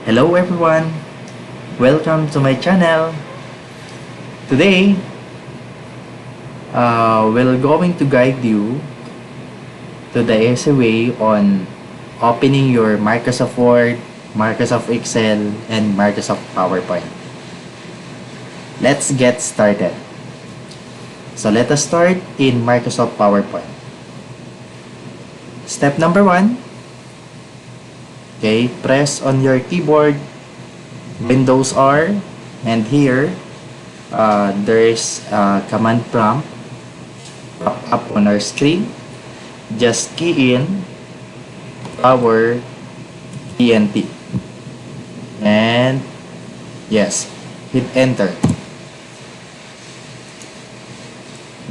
Hello everyone, welcome to my channel. Today, we're going to guide you to the easy way on opening your Microsoft Word, Microsoft Excel, and Microsoft PowerPoint. Let's get started. So let us start in Microsoft PowerPoint. Step number 1. Okay, press on your keyboard Windows R, and here there is a command prompt pop up on our screen. Just key in Power ENT and yes, hit enter.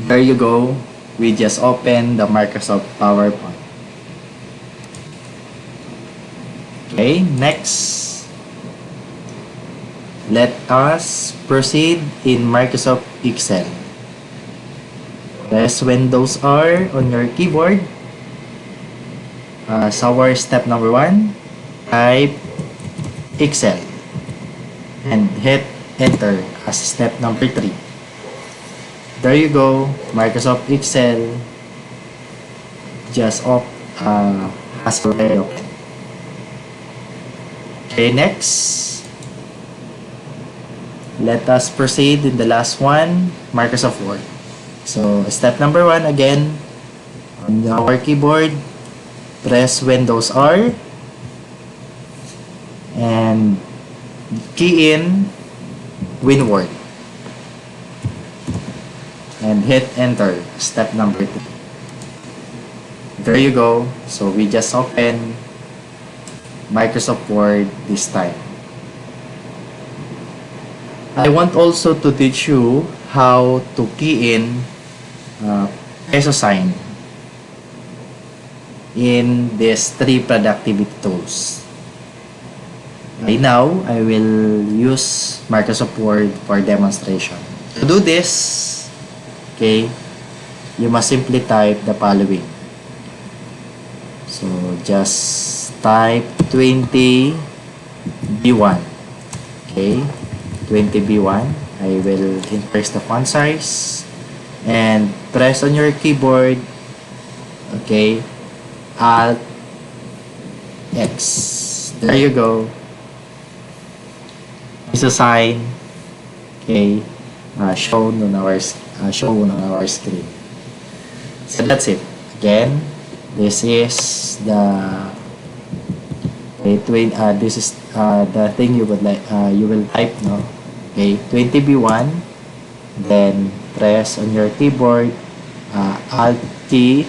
There you go. We just opened the Microsoft PowerPoint. Okay, next, let us proceed in Microsoft Excel. Press Windows R on your keyboard. So our step number 1, type Excel and hit enter as step number 3. There you go, Microsoft Excel just has already opened. Okay, next, let us proceed in the last one, Microsoft Word. So, step number 1 again, on our keyboard, press Windows R and key in WinWord and hit enter, step number 2. There you go. So, we just open Microsoft Word this time. I want also to teach you how to key in peso sign in these 3 productivity tools. Right now, I will use Microsoft Word for demonstration. To do this, okay, you must simply type the following. So, just type 20 B1. Okay, 20 B1. I will increase the font size and press on your keyboard. Okay, Alt X. There you go. It's a sign. Okay, shown on our screen. So that's it. Again, this is the this is the thing you would like you will type, no? Okay, 20 B1, then press on your keyboard alt key,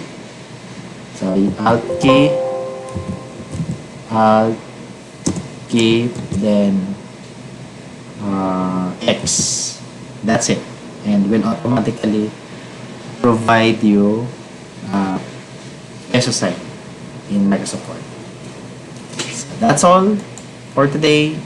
then X. That's it, and will automatically provide you peso sign in Microsoft Word. That's all for today.